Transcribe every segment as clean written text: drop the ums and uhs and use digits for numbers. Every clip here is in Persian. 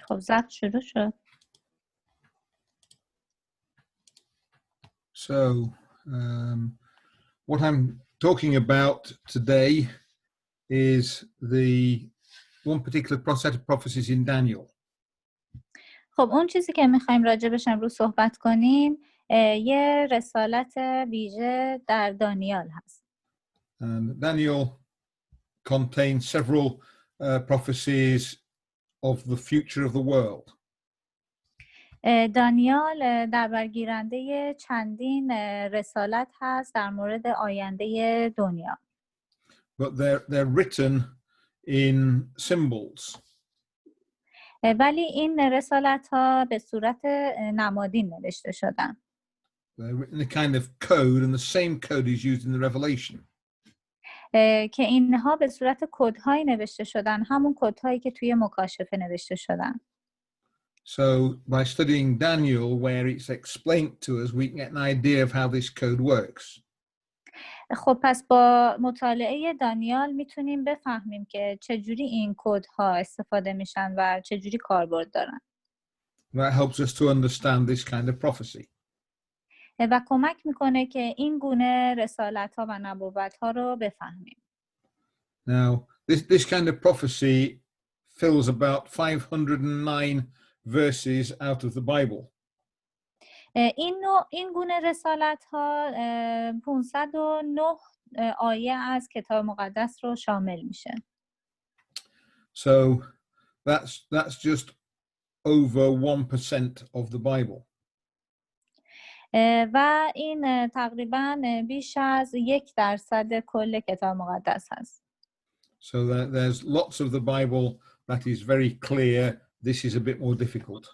خب ضبط شروع شد. So, what I'm talking about today is the one particular set of prophecies in Daniel. خب اون چیزی که میخوایم راجبش امروز صحبت کنیم یه رسالت ویژه در دانیال هست. Daniel contains several prophecies of the future of the world. دانیال در برگیرنده چندین رسالت هست در مورد آینده دنیا. But they're written in symbols. ولی این رسالت ها به صورت نمادین نوشته شدن. They're written in a kind of code, and the same code is used in the Revelation. که اینها به صورت کدهایی نوشته شدن، همون کدهایی که توی مکاشفه نوشته شدن. So by studying Daniel, where it's explained to us, we can get an idea of how this code works. خب پس با مطالعه دانیال میتونیم بفهمیم که چجوری این کدها استفاده میشن و چجوری کاربرد دارن. That helps us to understand this kind of prophecy. و کمک میکنه که این گونه رسالت ها و نبوت ها رو بفهمیم. Now, this kind of prophecy fills about 509 verses out of the Bible. این گونه رسالت ها 509 آیه از کتاب مقدس رو شامل میشه. So that's just over 1% of the Bible. و این تقریباً بیش از 1% کل کتاب مقدس هست. So there's lots of the Bible that is very clear. This is a bit more difficult.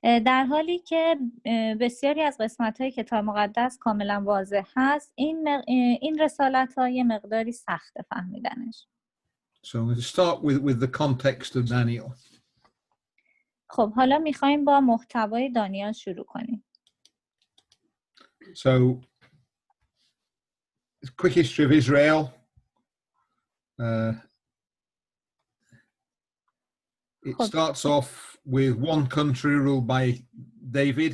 در حالی که بسیاری از قسمت‌های کتاب مقدس کاملا واضح هست، این رسالت‌ها یه مقداری سخت فهمیدنش. So I'm going to start with the context of Daniel. خب حالا می‌خوایم با محتوای دانیال شروع کنیم. So, a quick history of Israel. It starts off with one country ruled by David.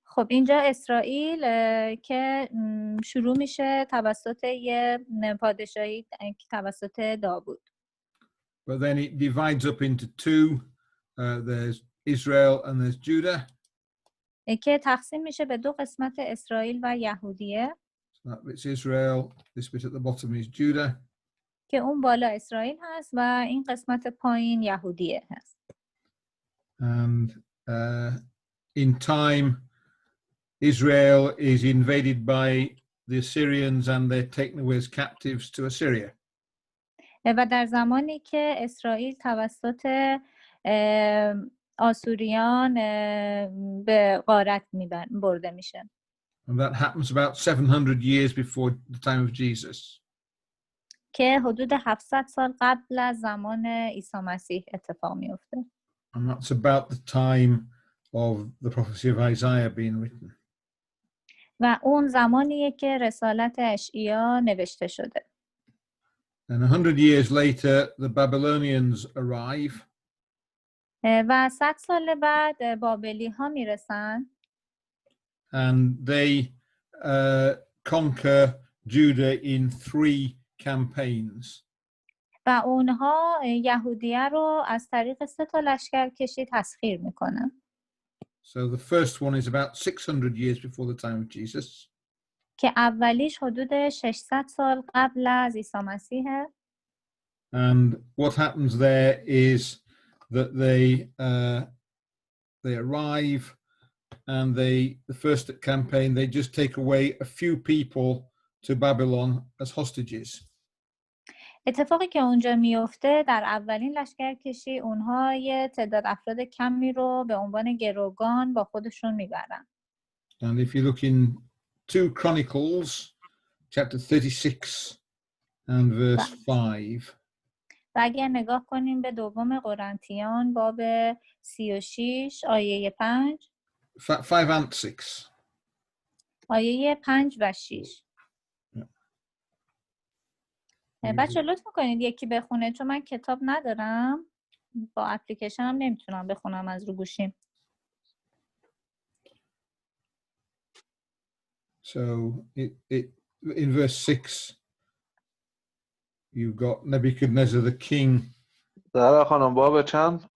خب اینجا اسرائیل که شروع میشه توسط یه پادشاهی توسط داوود. But then it divides up into two. There's Israel and there's Judah. که تقسیم میشه به دو قسمت اسرائیل و یهودیه. So that bit's Israel. This bit at the bottom is Judah. که اون بالا اسرائیل هست و این قسمت پایین یهودیه هست. And in time, Israel is invaded by the Assyrians and they're taken away as captives to Assyria. و در زمانی که اسرائیل توسط آسوریان به غارت برده میشه. And that happens about 700 years before the time of Jesus. که حدود 700 سال قبل از زمان عیسی مسیح اتفاق میفته. And that's about the time of the prophecy of Isaiah being written. و اون زمانیه که رسالت اشعیا نوشته شده. And 100 years later, the Babylonians arrive. و 100 سال بعد بابلی ها میرسن. And they conquer Judah in 3 campaigns. و اونها یهودیه رو از طریق 3 لشکرکشی تسخیر میکنن. So the first one is about 600 years before the time of Jesus. که اولیش حدود 600 سال قبل از عیسی مسیحه. And what happens there is that they arrive and the first campaign they just take away a few people to Babylon as hostages. اتفاقی که اونجا میفته در اولین لشکرکشی اونها یه تعداد افراد کمی رو به عنوان گروگان با خودشون میبرن. And if you look in 2 Chronicles chapter 36 and verse 5. و اگر نگاه کنیم به دوم قرنتیان باب 36 آیه 5 5 and 6. آیه 5 و 6. بچه لطف میکنید یکی بخونه چون من کتاب ندارم. با اپلیکیشن هم نمیتونم بخونم از رو گوشیم. So in verse 6 you've got Nebuchadnezzar the king. زهرا خانم باب چند؟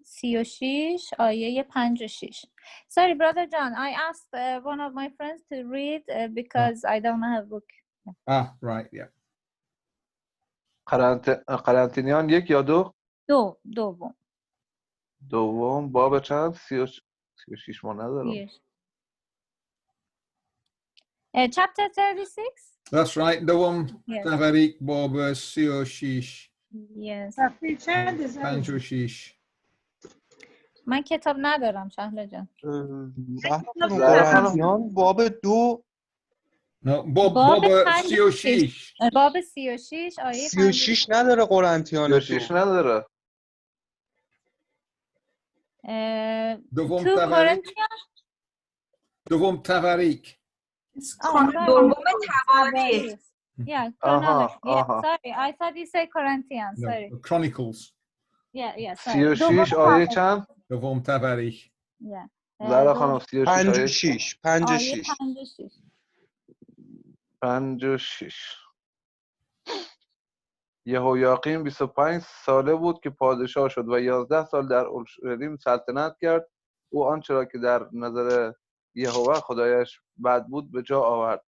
36 آیه 5 و 6. Sorry brother John, I asked one of my friends to read because I don't have a book. Right, yeah. قرنطینیان 1 یا 2؟ دوم. دوم باب چند؟ 36 ما ندارم. Yes. Chapter 36? That's right. دوم Yes. تفریق باب 36. Yes. 56. من کتاب ندارم شهلا جان. قرنطینیان باب 2 No, باب 36. باب 36 آیه 36 نداره قرنطینیان 36 نداره. دوم تو تفریق. Corinthians. دوم تفریق. دوم تواریخ. Yeah, آها chronology. Yeah, آها. sorry. I thought you said Corinthians. No, Sorry. Chronicles. Yeah, sorry. 36 آیه چند؟ دوم تفریق. Yeah. زهرا خانم 36 آیه 56 آیه 56 56. 56. یهویاقیم 25 ساله بود که پادشاه شد و 11 سال در اورشلیم سلطنت کرد. او آنچه را که در نظر یهوه خدایش بد بود به جا آورد.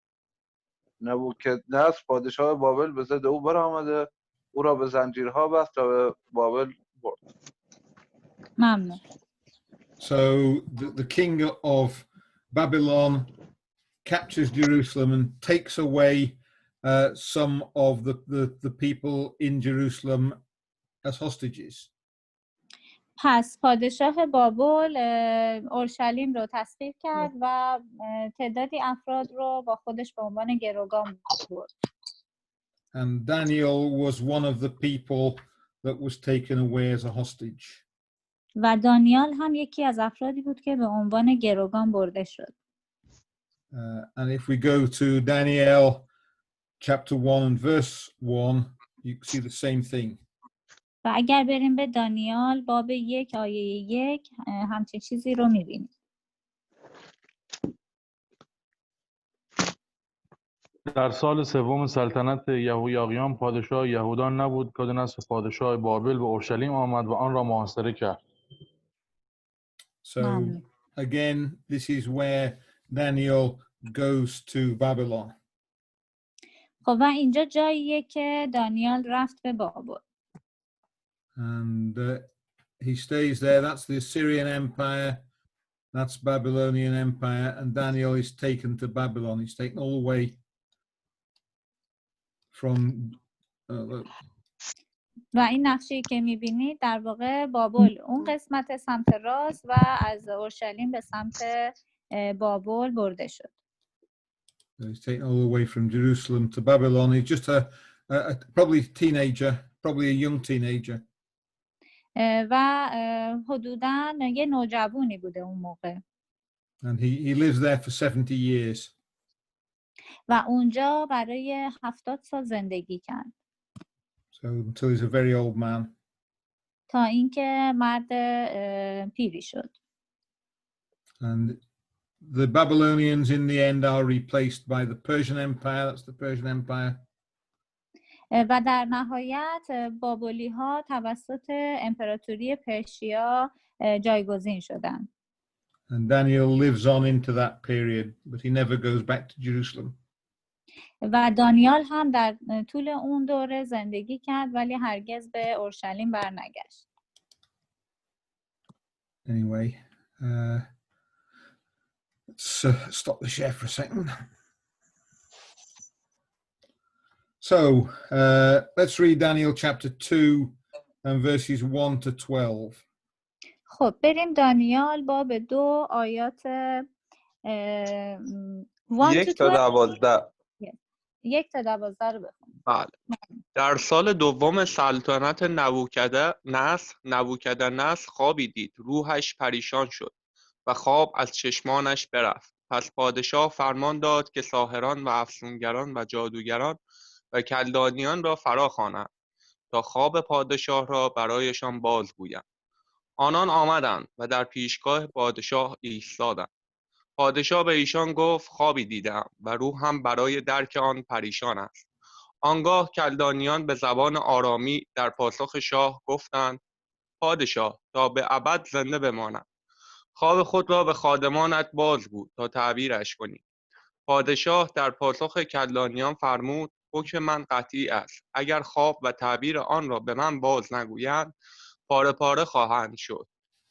نبوکدنصر پادشاه بابل به ضد او برآمده، او را به زنجیرها بست و به بابل برد. ممنون. So the king of Babylon captures Jerusalem and takes away some of the people in Jerusalem as hostages. پس پادشاه بابل اورشلیم رو تسخیر کرد و تعدادی افراد رو با خودش به عنوان گروگان برد. And Daniel was one of the people that was taken away as a hostage. و دانیال هم یکی از افرادی بود که به عنوان گروگان برده شد. And if we go to Daniel chapter 1 and verse 1, you see the same thing. و اگر بریم به دانیال باب 1 آیه 1 همچین چیزی رو می‌بینیم. در سال سوم سلطنت یهویاقیم پادشاه یهودا نبود که نصر پادشاه بابل به اورشلیم آمد و آن را محاصره کرد. So again, this is where Daniel goes to Babylon. خب و اینجا جاییه که دانیال رفت به بابل. And he stays there. That's the Assyrian Empire. That's Babylonian Empire. And Daniel is taken to Babylon. He's taken all the way from... و این نقشه‌ای که می‌بینید در واقع بابل اون قسمت سمت راست و از اورشلیم به سمت بابل برده شد. He's taken all the way from Jerusalem to Babylon. He's just a probably teenager, probably a young teenager. و حدوداً یه نوجوانی بوده اون موقع. And he lives there for 70 years. و اونجا برای 70 سال زندگی کرد. So until he's a very old man. تا اینکه مرد پیری شد. And the Babylonians in the end are replaced by the Persian Empire. That's the Persian Empire. و در نهایت بابلی‌ها توسط امپراتوری پرشیا جایگزین شدند. And Daniel lives on into that period, but he never goes back to Jerusalem. و دانیال هم در طول اون دوره زندگی کرد ولی هرگز به اورشلیم برنگشت. Anyway, let's stop the share for a second. So let's read Daniel chapter 2 and verses 1 to 12. خب بریم دانیال باب 2 آیات 1 تا 12. 1 تا 12 رو بخونیم. بله. در سال دوم سلطنت نبوکدنصر خوابی دید. روحش پریشان شد و خواب از چشمانش برفت. پس پادشاه فرمان داد که ساحران و افسونگران و جادوگران و کلدانیان را فرا خوانند تا خواب پادشاه را برایشان بازگویم. آنان آمدند و در پیشگاه پادشاه ایستادند. پادشاه به ایشان گفت خوابی دیدم و روحم برای درک آن پریشان است. آنگاه کلدانیان به زبان آرامی در پاسخ شاه گفتند پادشاه تا به ابد زنده بماند. خواب خود را به خادمانت بازگو تا تعبیرش کنی. پادشاه در پاسخ کلدانیان فرمود حکم من قطعی است. اگر خواب و تعبیر آن را به من باز نگویند پاره پاره خواهند شد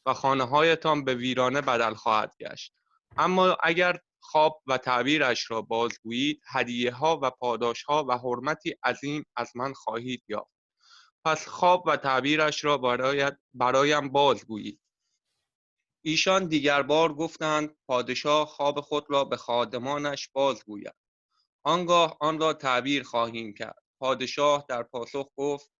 و خانه‌هایتان به ویرانه بدل خواهد گشت. اما اگر خواب و تعبیرش را بازگویید هدیه‌ها و پاداش‌ها و حرمتی عظیم از من خواهید یافت. پس خواب و تعبیرش را برایم بازگویید. ایشان دیگر بار گفتند پادشاه خواب خود را به خادمانش بازگوید. آنگاه آن را تعبیر خواهیم کرد. پادشاه در پاسخ گفت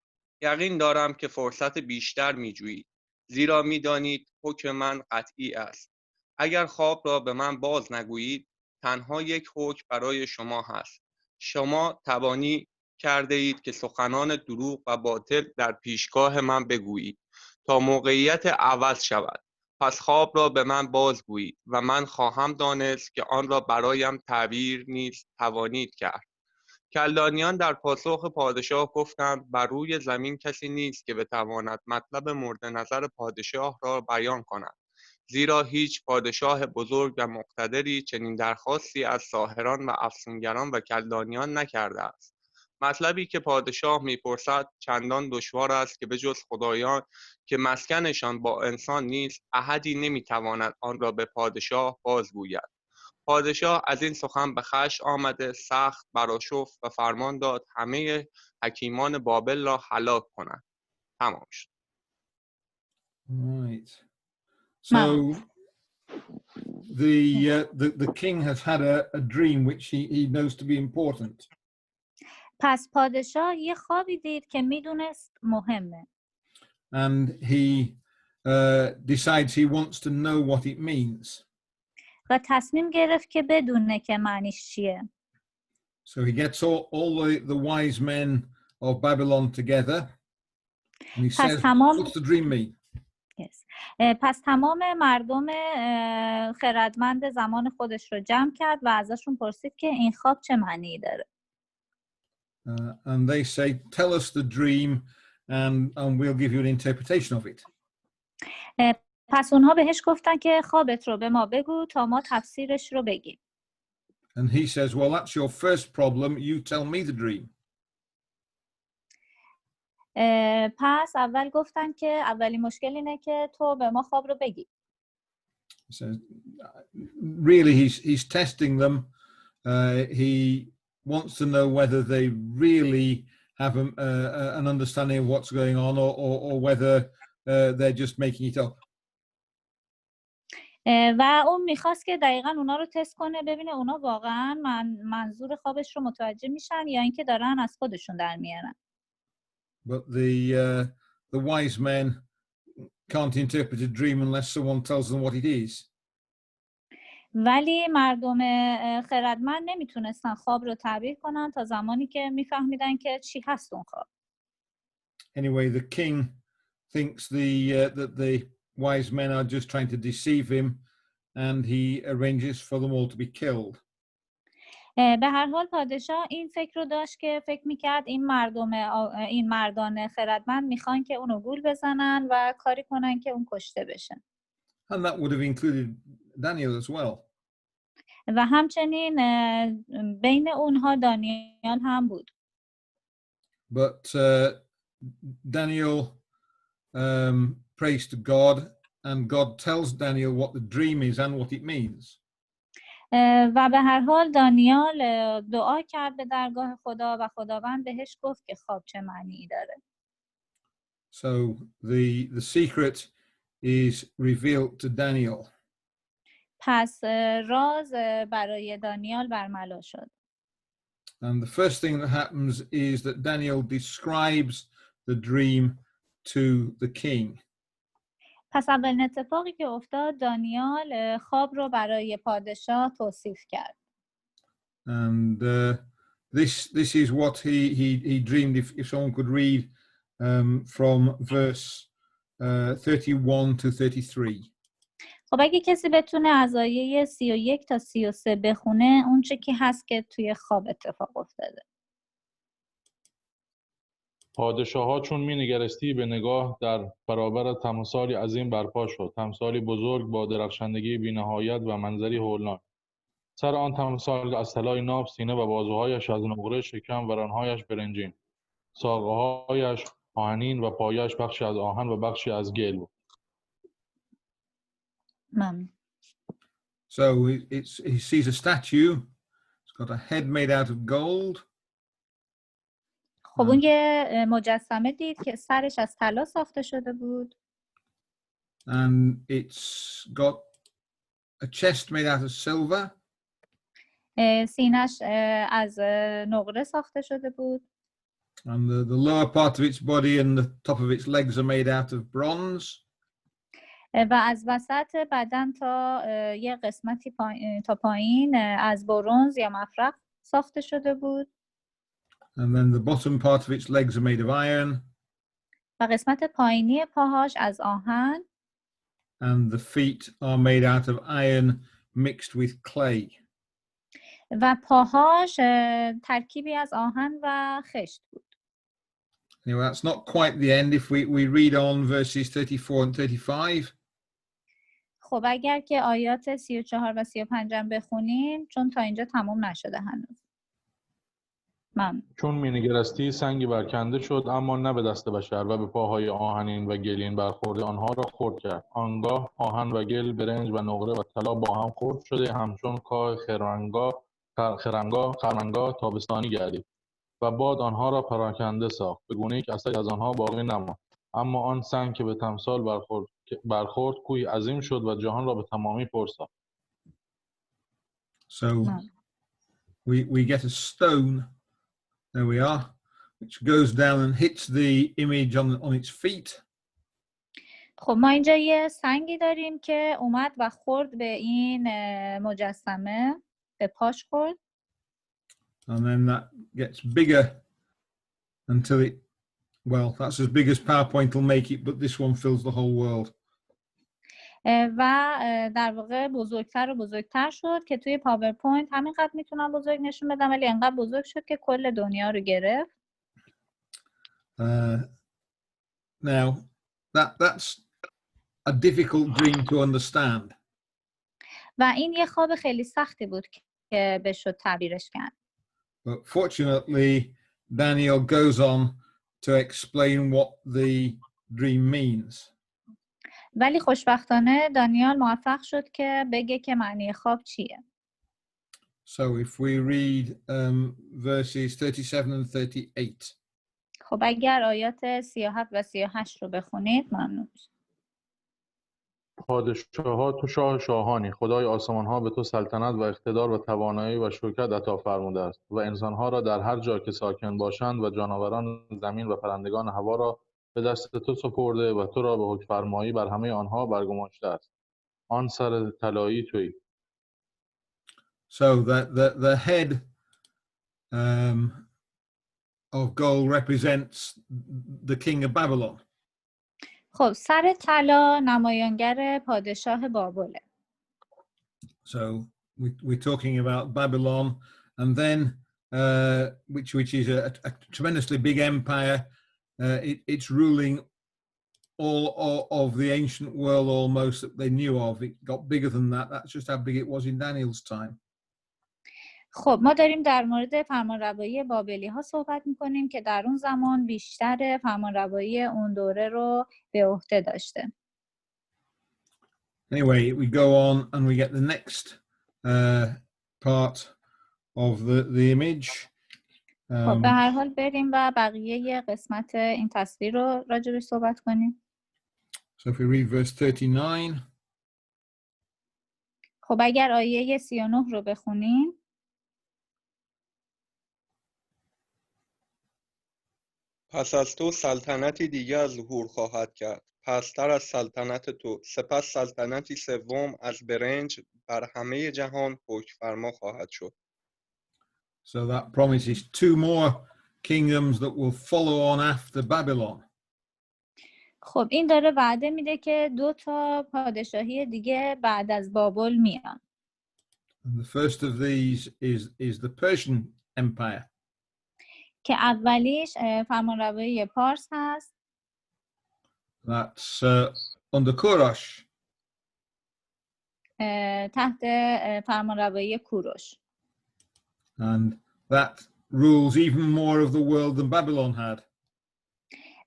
یقین دارم که فرصت بیشتر می‌جویید، زیرا می‌دانید حکم من قطعی است. اگر خواب را به من باز نگویید تنها یک حکم برای شما هست. شما توانی کرده اید که سخنان دروغ و باطل در پیشگاه من بگویید تا موقعیت عوض شود. پس خواب را به من بازگویید و من خواهم دانست که آن را برایم تعبیر نیز توانید کرد. کلدانیان در پاسخ پادشاه گفتند بر روی زمین کسی نیست که بتواند مطلب مورد نظر پادشاه را بیان کند، زیرا هیچ پادشاه بزرگ و مقتدری چنین درخواستی از ساحران و افسونگران و کلدانیان نکرده است. مطلبی که پادشاه میپرسد چندان دشوار است که به جز خدایان که مسکنشان با انسان نیست احدی نمیتواند آن را به پادشاه بازگوید. پادشاه از این سخن به خشم آمده سخت برآشفت و فرمان داد همه حکیمان بابل را هلاک کنند. تمام شد. Right. So the king has had a dream which he knows to be important. پس پادشاه یه خوابی دید که میدونست مهمه. And he decides he wants to know what it means. و تصمیم گرفت که بدونه که معنیش چیه. So he gets all the wise men of Babylon together and he says, what's the dream mean? Yes. پس تمام مردم خردمند زمان خودش رو جمع کرد و ازشون پرسید که این خواب چه معنی داره. And they say, tell us the dream and we'll give you an interpretation of it. پس اونها بهش گفتن که خوابت رو به ما بگو تا ما تفسیرش رو بگیم. And he says, well, that's your first problem. You tell me the dream. پس اول گفتن که اولین مشکل اینه که تو به ما خواب رو بگی. So really he's testing them. He wants to know whether they really have an understanding of what's going on or whether they're just making it up. و اون میخواست که دقیقاً اونا رو تست کنه ببینه اونا واقعاً منظور خوابش رو متوجه میشن یا اینکه دارن از خودشون در میارن. But the wise men can't interpret a dream unless someone tells them what it is. ولی مردم خردمند نمیتونستن خواب رو تعبیر کنن تا زمانی که میفهمیدن که چی هست اون خواب. Anyway, the king thinks that the wise men are just trying to deceive him and he arranges for them all to be killed. به هر حال پادشاه این فکر رو داشت که فکر میکرد این مردان خردمند میخوان که اونو گول بزنن و کاری کنن که اون کشته بشه. And that would have included Daniel as well. و همچنین بین اونها دانیال هم بود. But Daniel prays to God and God tells Daniel what the dream is and what it means. و به هر حال دانیال دعا کرد به درگاه خدا و خداوند بهش گفت که خواب چه معنی داره. So the secret is revealed to Daniel. پس راز برای دانیال برملا شد. And the first thing that happens is that Daniel describes the dream to the king. پس اولین اتفاقی که افتاد دانیال خواب رو برای پادشاه توصیف کرد. And this is what he dreamed. If someone could read from verse 31 to 33. خب اگه کسی بتونه از آیه 31 تا 33 بخونه اون چه که هست که توی خواب اتفاق افتاده. پادشاه‌ها چون می‌نگرستی به نگاه در برابر تمثالی عظیم برپا شد، تمثالی بزرگ با درخشندگی بی‌نهایت و منظری هولناک. سر آن تمثال از طلای ناب، سینه و بازوهایش از نقره، شکم و ران‌هایش برنجین، ساقه‌هایش آهنین و پایش بخشی از آهن و بخشی از گل بود. ممنون. So he sees a statue. It's got a head made out of gold. خب اون یه مجسمه دید که سرش از طلا ساخته شده بود. And it's got a chest made out of silver. سینش از نقره ساخته شده بود. And the lower part of its body and the top of its legs are made out of bronze. و از وسط بدن تا یه قسمتی تا پایین از برنز یا مفرق ساخته شده بود. And then the bottom part of its legs are made of iron. و قسمت پایینی پاهاش از آهن. And the feet are made out of iron mixed with clay. و پاهاش ترکیبی از آهن و خشت بود. Anyway, that's not quite the end. If we read on verses 34 and 35. خب اگر که آیات 34 و 35 هم بخونیم چون تا اینجا تموم نشده هنوز. چون می‌نگرستی سنگی برکنده شد، اما نه به دست بشر، و به پاهای آهنین و گلین برخورده آنها را خرد کرد. آنگاه آهن و گل، برنج و نقره و طلا با هم خرد شده، همچون کاه خرمنگاه تابستانی گردید و باد آنها را پراکنده ساخت، به گونه‌ای که اثری از آنها باقی نماند. اما آن سنگ که به تمثال برخورد کوهی عظیم شد و جهان را به تمامی پر ساخت. So we get a stone. There we are, which goes down and hits the image on its feet. خب ما اینجا یه سنگی داریم که اومد و خورد به این مجسمه، به پاش خورد. And then that gets bigger until it, well, that's as big as PowerPoint will make it, but this one fills the whole world. و در واقع بزرگتر و بزرگتر شد که توی پاورپوینت همینقدر میتونم بزرگ نشون بدم ولی انقدر بزرگ شد که کل دنیا رو گرفت. Now that's a difficult dream to understand. و این یه خواب خیلی سختی بود که بشد تعبیرش کرد. But fortunately, Daniel goes on to explain what the dream means. ولی خوشبختانه دانیال موفق شد که بگه که معنی خواب چیه. So if we read verses 37 and 38. خب اگر آیات 37 و 38 رو بخونید ممنون میشم. پادشاه‌ها تو شاه شاهانی، خدای آسمان‌ها به تو سلطنت و اقتدار و توانایی و شوکت عطا فرموده است و انسان‌ها را در هر جا که ساکن باشند و جانوران زمین و پرندگان هوا را به دست تو سپرده و تو را به حکم‌فرمایی بر همه آنها برگماشته است. آن سر طلایی تویی. So the head of gold represents the king of Babylon. خب سر طلا نمایانگر پادشاه بابله. So we're talking about Babylon, and then which is a tremendously big empire. It's ruling all of the ancient world almost that they knew of. It got bigger than that. That's just how big it was in Daniel's time. خب ما داریم در مورد فرمانروایی بابلی ها صحبت میکنیم که در اون زمان بیشتر فرمانروایی اون دوره رو به عهده داشته. Anyway, we go on and we get the next part of the image. خب به هر حال بریم و بقیه قسمت این تصویر رو راجبش صحبت کنیم. So if we read verse 39. خب اگر آیه 39 رو بخونیم. پس از تو سلطنتی دیگر ظهور خواهد کرد، پستر از سلطنت تو، سپس سلطنتی سوم از برنج بر همه جهان حکمفرما خواهد شد. So that promises two more kingdoms that will follow on after Babylon. خب این داره وعده میده که 2 تا پادشاهی دیگه بعد از بابل میان. And the first of these is the Persian Empire. که اولیش فرمانروایی پارس هست. That's under Korosh. تحت فرمانروایی کوروش. And that rules even more of the world than Babylon had.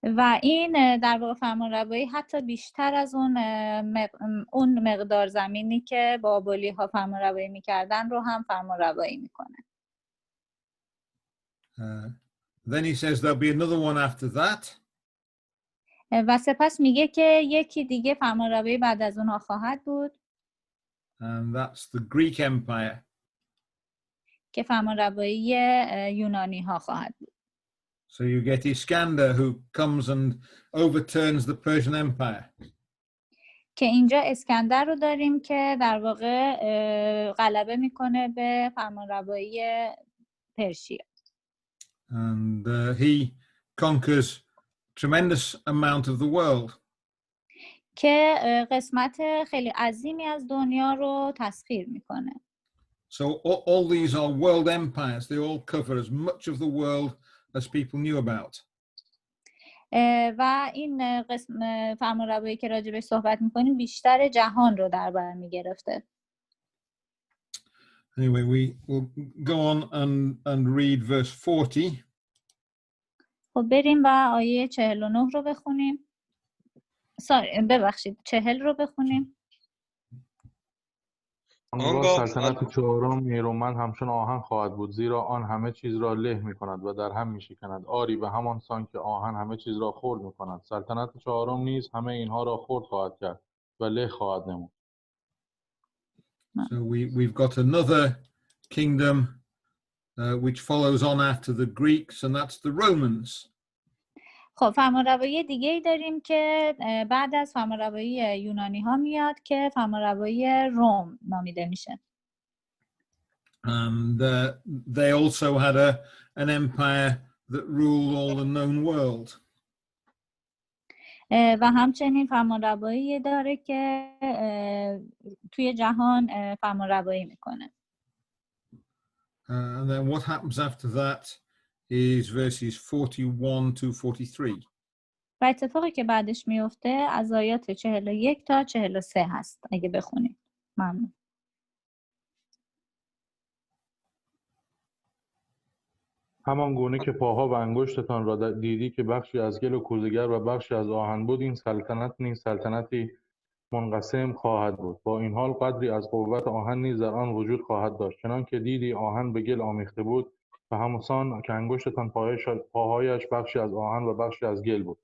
و این در واقع فرمانروایی حتی بیشتر از اون مقدار زمینی که بابلی ها فرمانروایی میکردن رو هم فرمانروایی میکنه. Then he says there'll be another one after that. و سپس میگه که یکی دیگه فرمانروایی بعد از اونها خواهد بود. And that's the Greek Empire. که فرمانروایی یونانی ها خواهد بود. So you get Iskander who comes and overturns the Persian Empire. که اینجا اسکندر رو داریم که در واقع غلبه میکنه به فرمانروایی پرشیا. And he conquers tremendous amount of the world. که قسمت خیلی عظیمی از دنیا رو تسخیر میکنه. So all these are world empires. They all cover as much of the world as people knew about. و این قسم فرمانروایی که راجع بهش صحبت میکنیم بیشتر جهان رو در بر میگرفته. Anyway, we will go on and read verse 40. خب بریم و آیه 49 رو بخونیم. ببخشید 40 رو بخونیم. آنگاه سلطنت چهارم نیرومند همچون آهن خواهد بود، زیرا آن همه چیز را له می کند و در هم می شکند. آری به همان سان که آهن همه چیز را خرد می کند، سلطنت چهارم نیز همه اینها را خرد خواهد کرد و له خواهد نمود. So we've got another kingdom which follows on after the Greeks, and that's the Romans. خب فرمانروایی دیگه ای داریم که بعد از فرمانروایی یونانی ها میاد که فرمانروایی روم نامیده میشه. And they also had an empire that ruled all the known world. و همچنین فرمانروایی داره که توی جهان فرمانروایی میکنه. And then what happens after that is verses 41 to 43. و اتفاقی که بعدش میفته از آیات 41 تا 43 هست اگه بخونید. ممنون. همان گونه که پاها و انگشتتان را دیدی که بخشی از گل و کوزه‌گر و بخشی از آهن بود، این سلطنت نیز سلطنتی منقسم خواهد بود. با این حال قدری از قوت آهن نیز در آن وجود خواهد داشت. چنان که دیدی آهن به گل آمیخته بود و همانسان که انگشتتان پاهایش بخشی از آهن و بخشی از گل بود.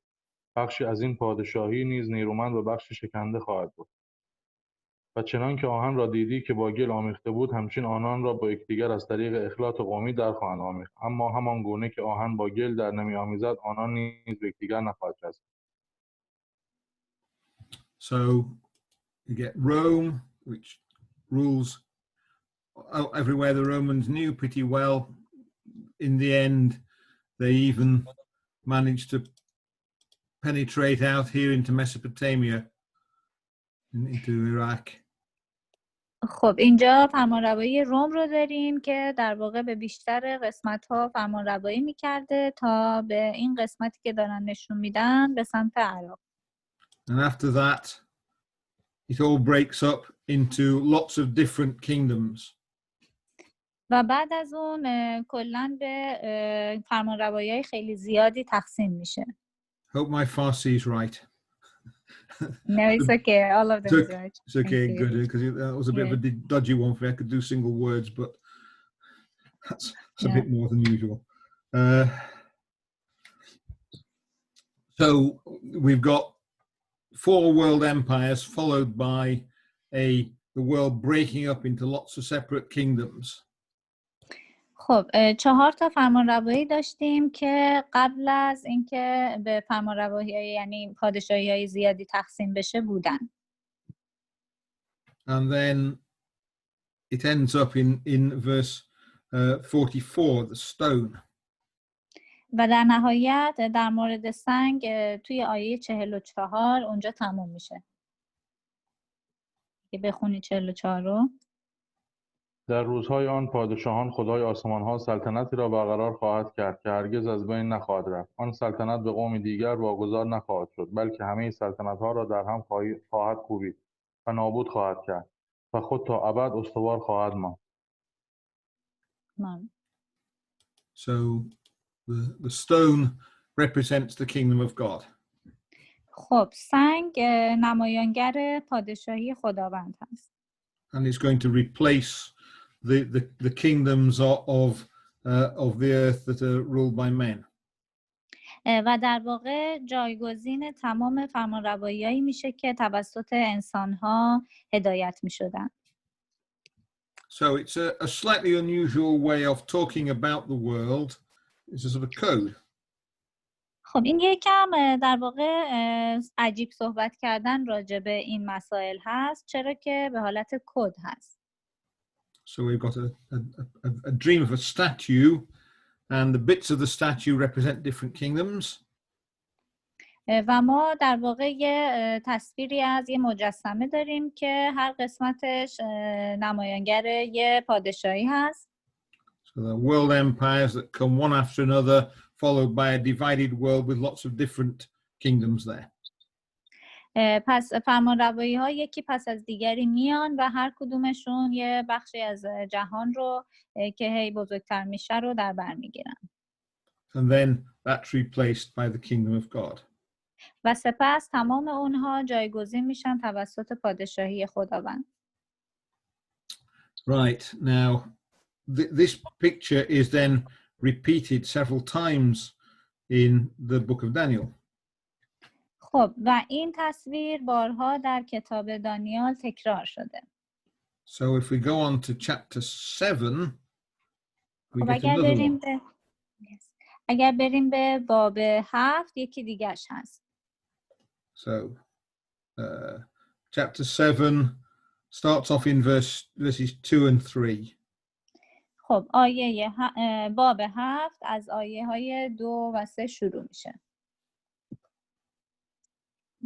بخشی از این پادشاهی نیز نیرومند و بخشی شکننده خواهد بود. و چنان که آهن را دیدی که با گل آمیخته بود، همچنین آنان را با یکدیگر از طریق اخلاط قومی در خواهند آمیخت. اما همان گونه که آهن با گل در نمی آمیزد، آنان نیز به یکدیگر نخواهد چسبید. So you get Rome, which rules everywhere the Romans knew pretty well. In the end, they even managed to penetrate out here into Mesopotamia, into Iraq. خب اینجا فرمانروایی روم رو داریم که در واقع به بیشتر قسمت‌ها فرمانروایی می‌کرده تا به این قسمتی که دارن نشون میدن به سمت عراق. And after that, it all breaks up into lots of different kingdoms. و بعد از اون کلاً به فرمانروایی‌های خیلی زیادی تقسیم میشه. Hope my Farsi is right. No, it's okay. All of them is right. It's okay, good, because that was a bit of a dodgy one for me. I could do single words, but that's a bit more than usual. So we've got 4 world empires followed by the world breaking up into lots of separate kingdoms. خب 4 تا فرمانروایی داشتیم که قبل از اینکه به فرمانروایی یعنی پادشاهی‌های زیادی تقسیم بشه بودن. And then it ends up in verse 44, the stone. و در نهایت در مورد سنگ توی آیه 44 اونجا تموم میشه. که بخونی 44 رو. در روزهای آن پادشاهان خدای آسمان‌ها سلطنتی را برقرار خواهد کرد که هرگز از بین نخواهد رفت. آن سلطنت به قوم دیگر واگذار نخواهد شد، بلکه همه سلطنت‌ها را در هم خواهد کوبید و نابود خواهد کرد و خود تا ابد استوار خواهد ماند. So the stone represents the kingdom of God. خب سنگ نمایانگر پادشاهی خداوند هست. And it's going to replace the kingdoms of the earth that are ruled by men. و در واقع جایگزین تمام فرمانروایی‌هایی میشه که توسط انسان‌ها هدایت می‌شدن. So it's a slightly unusual way of talking about the world. It's a sort of code. خب این یکم در واقع عجیب صحبت کردن راجع به این مسائل هست، چرا که به حالت کد هست. So we've got a dream of a statue, and the bits of the statue represent different kingdoms. و ما در واقع یه تصویری از یه مجسمه داریم که هر قسمتش نمایانگر یه پادشاهی هست. So the world empires that come one after another, followed by a divided world with lots of different kingdoms there. پس فرمانروایی ها یکی پس از دیگری میان و هر کدومشون یه بخشی از جهان رو که هی بزرگتر میشه رو در بر میگیرن. And then that's replaced by the kingdom of God. و سپس تمام اونها جایگزین میشن توسط پادشاهی خداوند. Right, now this picture is then repeated several times in the book of Daniel. خب و این تصویر بارها در کتاب دانیال تکرار شده. So if we go on to chapter 7, we خب get another one. اگر بریم به باب 7 یکی دیگرش هست. So chapter 7 starts off in verses 2 and 3. خب باب 7 از آیه های 2 و 3 شروع میشه.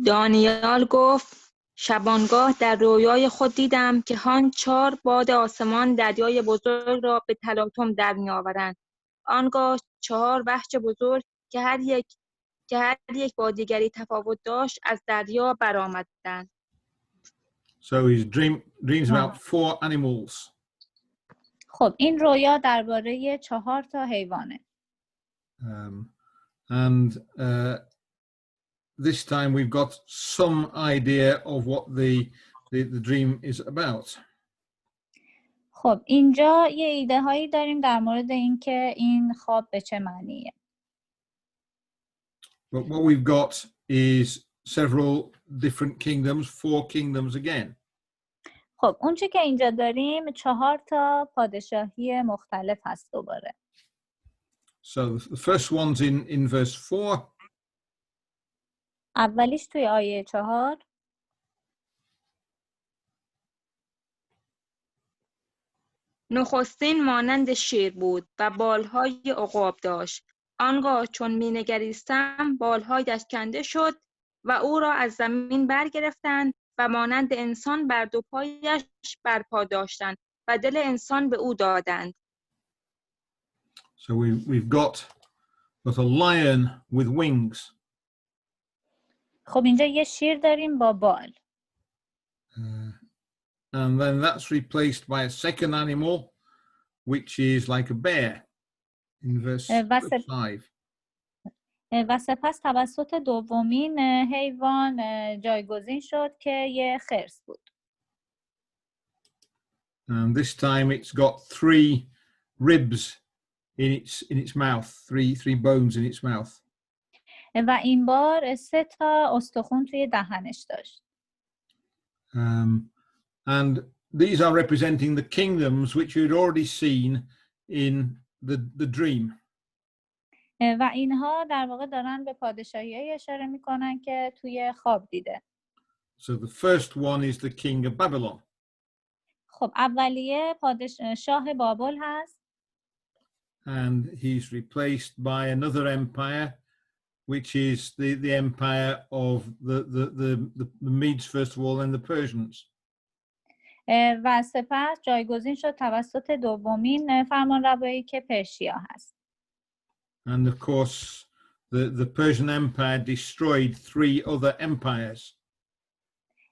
دانیال گفت شبانگاه در رویای خود دیدم که هان 4 باد آسمان دریای بزرگ را به تلاطم در می آورند. آنگاه 4 وحش بزرگ که هر یک با دیگری تفاوت داشت از دریا برآمدند. So his dreams about 4 animals. خب این رویا درباره 4 تا حیوانه. And this time we've got some idea of what the dream is about. خب اینجا یه ایده هایی داریم در مورد اینکه این خواب به چه معنیه. But what we've got is several different kingdoms, 4 kingdoms again. خب اونچه که اینجا داریم 4 تا پادشاهی مختلف هست دوباره. So the first one's in verse 4. اولیش توی آیه 4. نخستین مانند شیر بود و بالهای عقاب داشت. آنگاه چون می‌نگریستم بالهایش کنده شد و او را از زمین برگرفتند و مانند انسان بر 2 پایش برپا داشتند و دل انسان به او دادند. So we've got a lion with wings. خب اینجا یه شیر داریم با بال. And then that's replaced by a second animal, which is like a bear in verse 5. و سپس توسط دومین حیوان جایگزین شد که یه خرس بود. And this time it's got 3 ribs in its mouth, 3 bones in its mouth. و این بار 3 تا استخوان توی دهنش داشت. And these are representing the kingdoms which you had already seen in the dream. و اینها در واقع دارن به پادشاهی‌های اشاره میکنن که توی خواب دیده. So the first one is the king of Babylon. خب اولیه شاه بابل هست. and he's replaced by another empire, which is the empire of the Medes first of all, and the Persians. و سپس جایگزین شد توسط دومین فرمانروایی که پرشیا هست. And of course, the Persian Empire destroyed 3 other empires.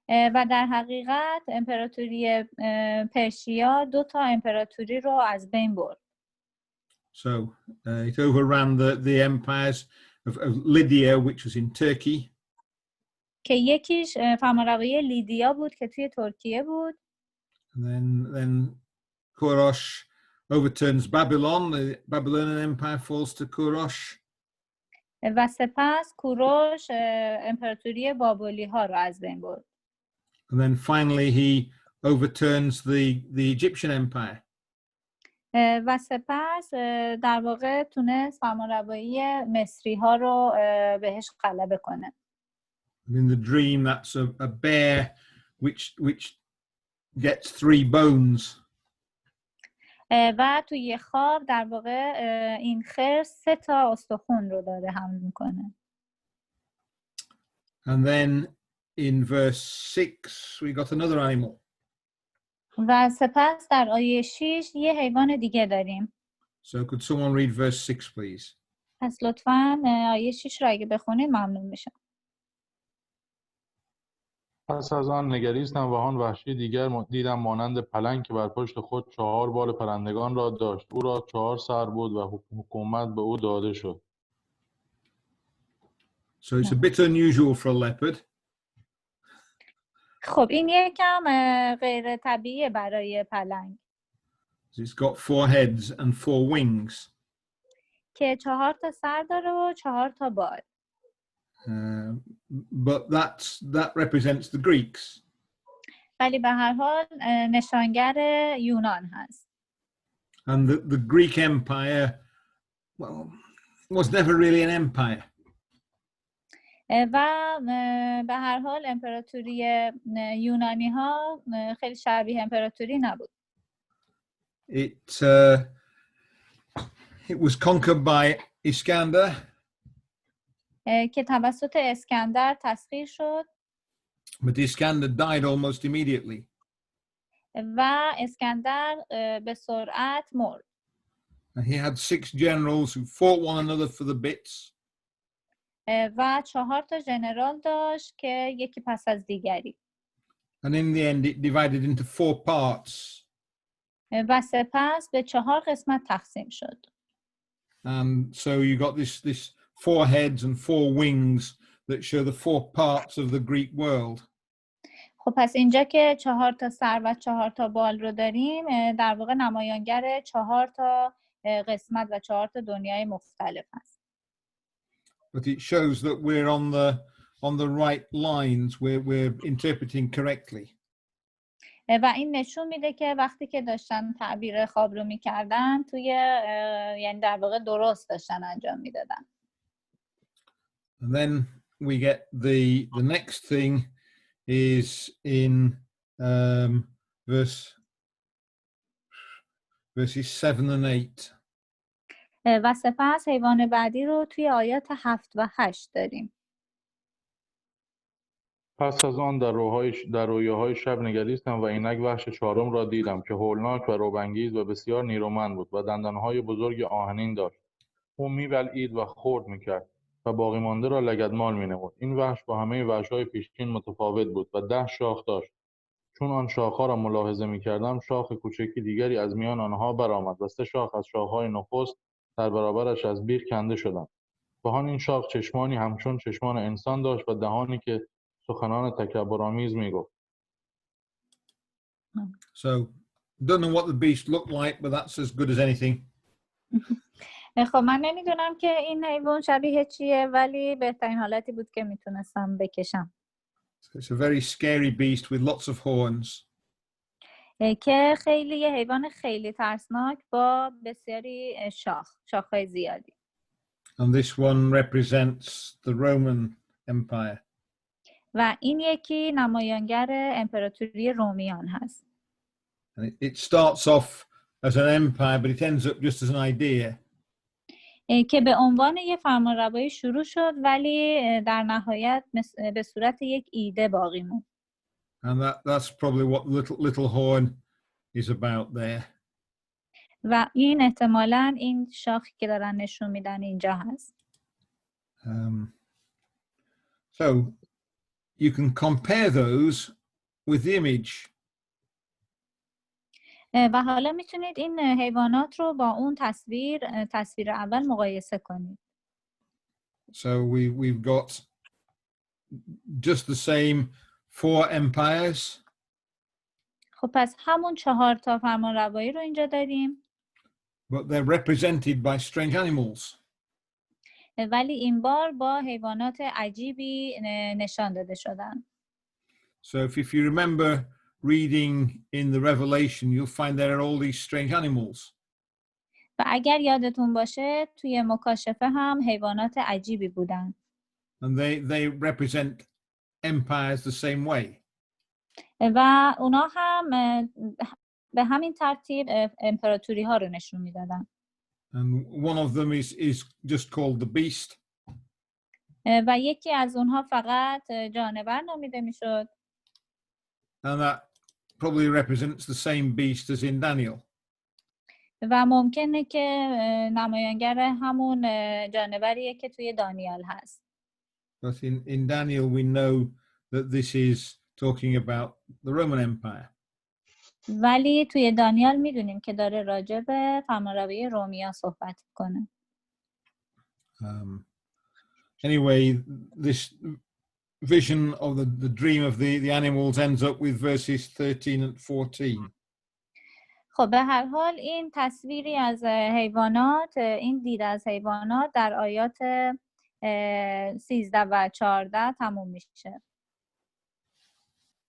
و در حقیقت امپراتوری پرشیا 2 تا امپراتوری رو از بین برد. So it overran the empires of Lydia, which was in Turkey. که یکیش فرمانروایی لیدیا بود که توی ترکیه بود. And then Korosh overturns Babylon. The Babylonian Empire falls to Korosh. و سپس کوروش امپراتوری بابلی ها رو از بین برد. And then finally he overturns the Egyptian Empire. و سپس در واقع تونست فرمانروایی مصری ها رو بهش غلبه کنه. And in the dream, that's a bear which gets 3 bones. و توی خواب در واقع این خرس 3 تا استخون رو داره حمل میکنه. And then in verse 6, we got another animal. و سپس در آیه 6 یه حیوان دیگه داریم. So could someone read verse 6, please? پس لطفاً آیه 6 رو اگه بخونید ممنون میشم. پس از آن نگریستم و آن وحشی دیگر دیدم مانند پلنگ که بر پشت خود 4 بال پرندگان را داشت. او را 4 سر بود و حکومت به او داده شد. So it's a bit unusual for a leopard. خب این یکم غیر طبیعیه برای پلنگ. It's got 4 heads and 4 wings. که 4 تا سر داره و 4 تا بال. But that represents the Greeks. ولی به هر حال نشانگر یونان هست. And the Greek Empire, well, was never really an empire. و به هر حال امپراتوری یونانی ها خیلی شبیه امپراتوری نبود. It was conquered by Iskander. که توسط اسکندر تسخیر شد. But Iskander died almost immediately. و اسکندر به سرعت مرد. And he had 6 generals who fought one another for the bits. و 4 تا ژنرال داشت که یکی پس از دیگری. And in the end it divided into 4 parts. و سپس به 4 قسمت تقسیم شد. And so you got this 4 heads and 4 wings that show the 4 parts of the Greek world. خب پس اینجا که 4 تا سر و 4 تا بال رو داریم در واقع نمایانگر 4 تا قسمت و 4 تا دنیای مختلف هست. But it shows that we're on the right lines, we're interpreting correctly. و این نشون میده که وقتی که داشتن تعبیر خواب رو میکردن یعنی در واقع درست داشتن انجام میدادن. And then we get the next thing is in verses 7 and 8. و سپس حیوان بعدی رو توی آیات 7 و 8 داریم. پس از آن در رویاهای شب نگریستم و اینک وحش 4م را دیدم که هولناک و رعب‌انگیز و بسیار نیرومند بود و دندانهای بزرگ آهنین داشت. او می‌بلعید و خرد می‌کرد و باقی مانده را لگدمال می‌نمود. این وحش با همه وحش‌های پیشین متفاوت بود و 10 شاخ داشت. چون آن شاخ‌ها را ملاحظه می‌کردم شاخ کوچکی دیگری از میان آنها برآمد و 3 شاخ از شاخه‌های نخست در برابرش از بیخ کنده شدند. بهان این شاخ چشمانی همچون چشمان انسان داشت و دهانی که سخنان تکبرآمیز میگفت. So don't know what the beast looked like, but that's as good as anything. خب من نمیدونم که این حیوان شبیه چیه ولی بهترین حالتی بود که میتونستم بکشم. So it's a very scary beast with lots of horns. که خیلی یه حیوان خیلی ترسناک با بسیاری شاخهای زیادی. And this one represents the Roman Empire. و این یکی نمایانگر امپراتوری رومیان هست. And it starts off as an empire, but it ends up just as an idea. که به عنوان یک فرمانروایی شروع شد ولی در نهایت به صورت یک ایده باقی موند. And that's probably what little horn is about there. و این احتمالاً این شاخی که دارن نشون میدن اینجا هست. So you can compare those with the image. و حالا میتونید این حیوانات رو با اون تصویر اول مقایسه کنید. So we've got just the same 4 empires. خب پس همون 4 تا فرمانروایی رو اینجا داریم. But they're represented by strange animals. ولی این بار با حیوانات عجیبی نشان داده شدن. So if you remember reading in the Revelation, you'll find there are all these strange animals. و اگر یادتون باشه توی مکاشفه هم حیوانات عجیبی بودن. And they represent empires the same way. و اونا هم به همین ترتیب امپراتوری ها رو نشون میدادن. And one of them is just called the beast. و یکی از اونها فقط جانور نامیده میشد. And that probably represents the same beast as in Daniel. و ممکنه که نمایانگر همون جانوریه که توی دانیال هست. But in Daniel we know that this is talking about the Roman Empire. ولی توی دانیال میدونیم که داره راجع به فرمانروایی رومیا صحبت کنه. Anyway, this vision of the dream of the animals ends up with verses 13 and 14. خب به هر حال این تصویری از حیوانات، این دید از حیوانات در آیات 13 و 14 تموم میشه.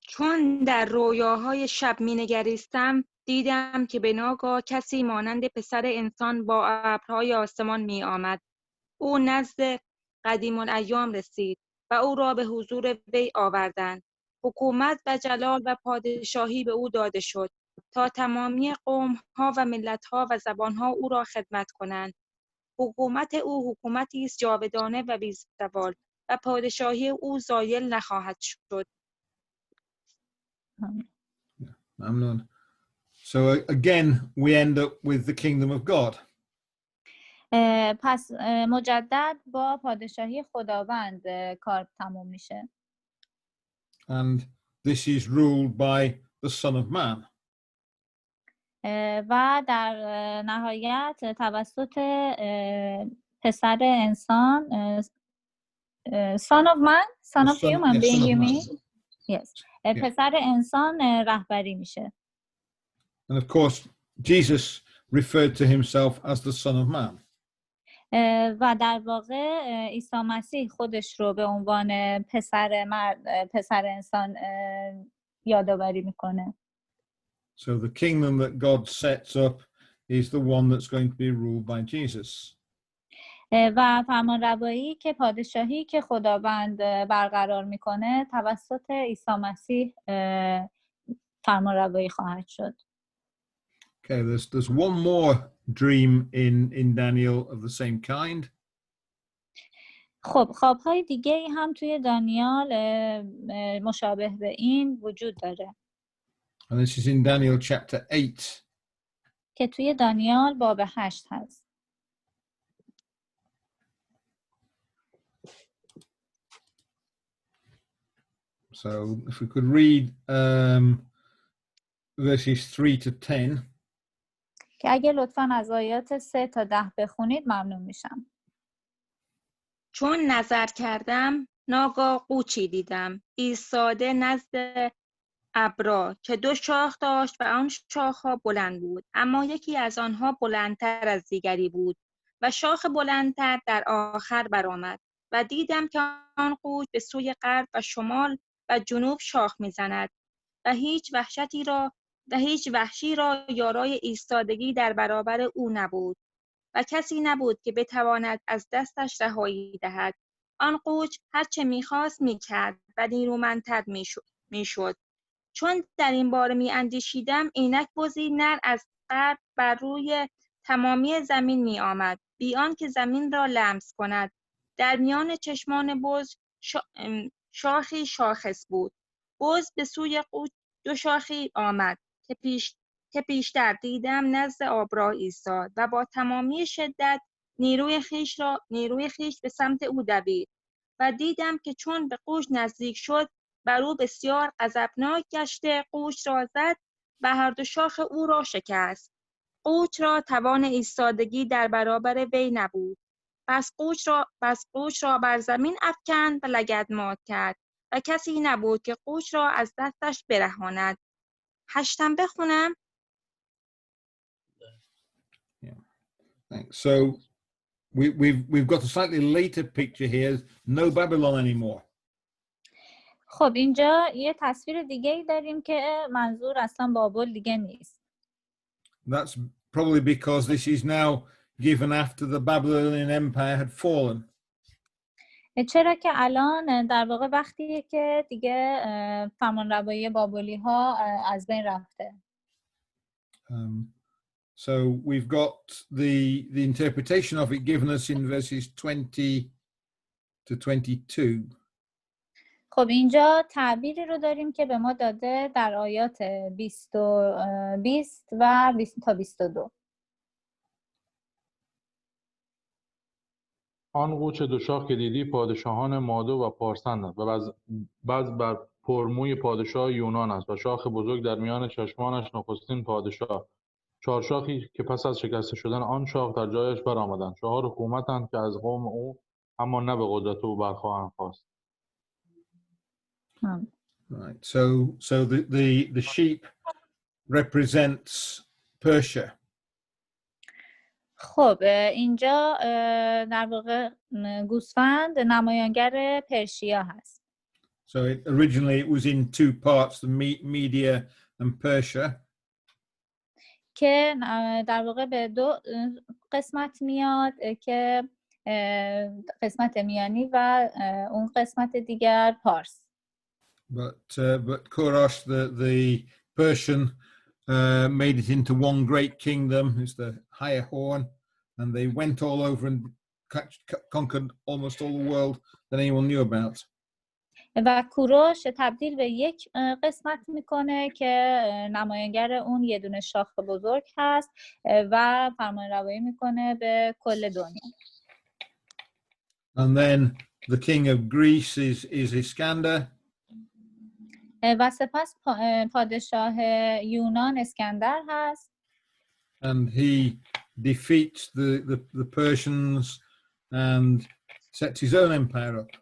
چون در رویاهای شب می‌نگریستم دیدم که به ناگاه کسی مانند پسر انسان با ابرهای آسمان می آمد. او نزد قدیم الایام رسید و او را به حضور وی آوردند. حکومت و جلال و پادشاهی به او داده شد تا تمامی قوم‌ها و ملت‌ها و زبان‌ها او را خدمت کنند. حکومت او حکومتی است جاودانه و بی‌زوال و پادشاهی او زایل نخواهد شد. Amnon. So again, we end up with the kingdom of God. پس مجدد با پادشاهی خداوند کار تموم میشه. And this is ruled by the Son of Man. و در نهایت توسط پسر انسان Son of Man? Son of human being you mean? Yes. پسر انسان رهبری میشه. And of course, Jesus referred to himself as the Son of Man. و در واقع عیسی مسیح خودش رو به عنوان پسر انسان یادآوری میکنه. So the kingdom that God sets up is the one that's going to be ruled by Jesus. و فرمانروایی که پادشاهی که خداوند برقرار میکنه توسط عیسی مسیح فرمانروایی خواهد شد. Okay, there's one more dream in Daniel of the same kind. خب خوابهای دیگه هم توی دانیال مشابه به این وجود داره. And this is in Daniel chapter 8. که توی دانیال باب 8 هست. So if we could read verses 3 to 10. که اگه لطفاً از آیات 3 تا 10 بخونید ممنون میشم. چون نظر کردم ناگاه قوچی دیدم ایستاده نزد ابرا که 2 شاخ داشت و آن شاخ‌ها بلند بود، اما یکی از آنها بلندتر از دیگری بود و شاخ بلندتر در آخر برآمد و دیدم که آن قوچ به سوی غرب و شمال و جنوب شاخ می‌زند و هیچ وحشی را یارای ایستادگی در برابر او نبود و کسی نبود که بتواند از دستش رهایی دهد. آن قوچ هر چه می‌خواست می‌کرد و نیرومندتر می‌شد. چون در این باره می‌اندیشیدم اینک بزی نر از غرب بر روی تمامی زمین می‌آمد بی آنکه زمین را لمس کند. در میان چشمان بز شاخی شاخص بود. بز به سوی قوچ دو شاخی آمد که پیشتر دیدم نزد آبراه ایستاد و با تمامی شدت نیروی خیش به سمت او دوید و دیدم که چون به قوچ نزدیک شد بر او بسیار غضبناک گشته قوچ را زد و هر دو شاخ او را شکست. قوچ را توان ایستادگی در برابر وی نبود. پس قوچ را بر زمین افکند و لگدمات کرد و کسی نبود که قوچ را از دستش برهاند. 8 بخونم. Yeah, thanks. So we've got a slightly later picture here. No Babylon anymore. خب اینجا یه تصویر دیگه ای داریم که منظور اصلا بابل دیگه نیست. That's probably because this is now given after the Babylonian Empire had fallen. چرا که الان در واقع وقتیه که دیگه فرمانروایی بابلی ها از بین رفته. So we've got the interpretation of it given us in verses 20 to 22. خب اینجا تعبیری رو داریم که به ما داده در آیات 20 و 20 تا 22. آن قوچ دو شاخ که دیدی پادشاهان مادو و پارسند و بعض بر پرموی پادشاه یونان است و شاخ بزرگ در میان چشمانش نخستین پادشاه. 4 شاخی که پس از شکسته شدن آن شاخ در جایش برآمدند. 4 حکومتند که از قوم او اما نه به قدرت او برخواهند خواست. Right. So the sheep represents Persia. خب اینجا در واقع گوسفند نمایانگر پرشیا هست. So originally it was in 2 parts, the Media and Persia. که در واقع به 2 قسمت میاد که قسمت میانی و اون قسمت دیگر پارس. But Korosh, the Persian, made it into one great kingdom. It's the higher horn, and they went all over and conquered almost all the world that anyone knew about. و کوروش تبدیل به یک قسمت میکنه که نمایانگر اون یه دونه شاخ بزرگ هست و فرمانروایی میکنه به کل دنیا. And then the king of Greece is Iskander. و سپس پادشاه یونان اسکندر هست. And he defeats the Persians and sets his own empire up.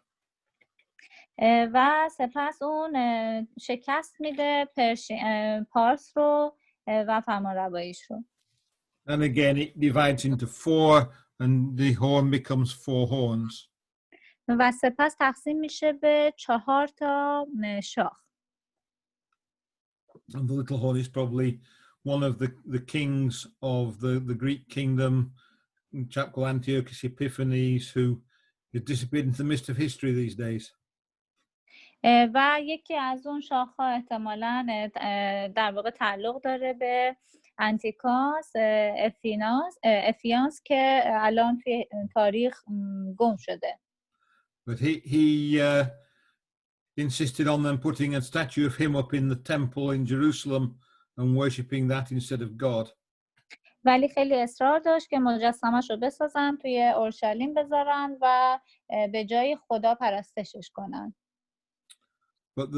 و سپس اون شکست میده پارس رو و فرمانرواییش رو. And again it divides into 4 and the horn becomes 4 horns. و سپس تقسیم میشه به 4 تا شاخ. And the little horn is probably one of the kings of the Greek kingdom, a chap called Antiochus Epiphanes, who has disappeared into the mist of history these days. و یکی از اون شاخ‌ها احتمالاً در واقع تعلق داره به انتیکاس افیانس که الان توی تاریخ گم شده. But he insisted on them putting a statue of him up in the temple in Jerusalem and worshipping that instead of God. ولی خیلی اصرار داشت که مجسمه‌اش رو بسازن توی اورشلیم بذارن و به جای خدا پرستشش کنن. But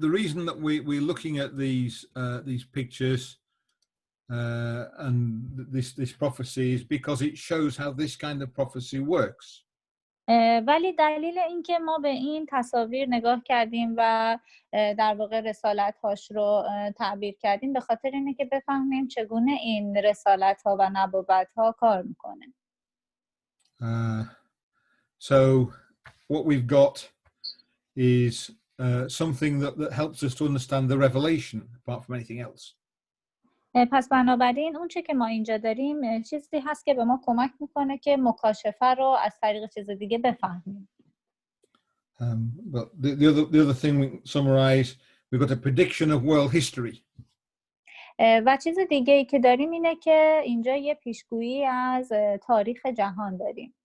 the reason that we're looking at these pictures and this prophecy is because it shows how this kind of prophecy works. ولی دلیل اینکه ما به این تصاویر نگاه کردیم و در واقع رسالت‌هاش رو تعبیر کردیم به خاطر اینه که بفهمیم چگونه این رسالت‌ها و نبوت‌ها کار میکنه. So what we've got is something that helps us to understand the revelation apart from anything else. پس بنابراین اون چه که ما اینجا داریم چیزی هست که به ما کمک میکنه که مکاشفه رو از طریق چیز دیگه بفهمیم. But the other thing we summarize, we've got a prediction of world history. و چیز دیگه ای که داریم اینه که اینجا یه پیشگویی از تاریخ جهان داریم.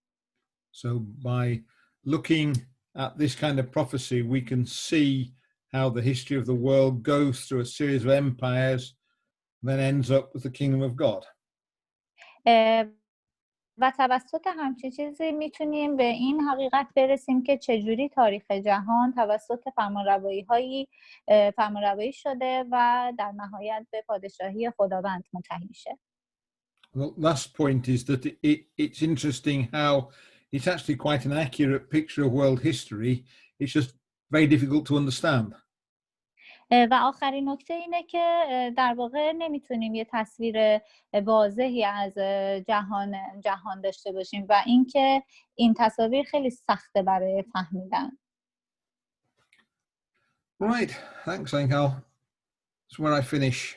So by looking at this kind of prophecy, we can see how the history of the world goes through a series of empires, then ends up with the kingdom of God. و توسط همچین چیزی میتونیم به این حقیقت برسیم که چجوری تاریخ جهان توسط فرمانروایی شده و در نهایت به پادشاهی خداوند منتهی میشه. The last point is that it's interesting how it's actually quite an accurate picture of world history. It's just very difficult to understand. و آخرین نکته اینه که در واقع نمیتونیم یه تصویر واضحی از جهان داشته باشیم و اینکه این تصاویر خیلی سخته برای فهمیدن. Right, thanks, Angel. That's where I finish.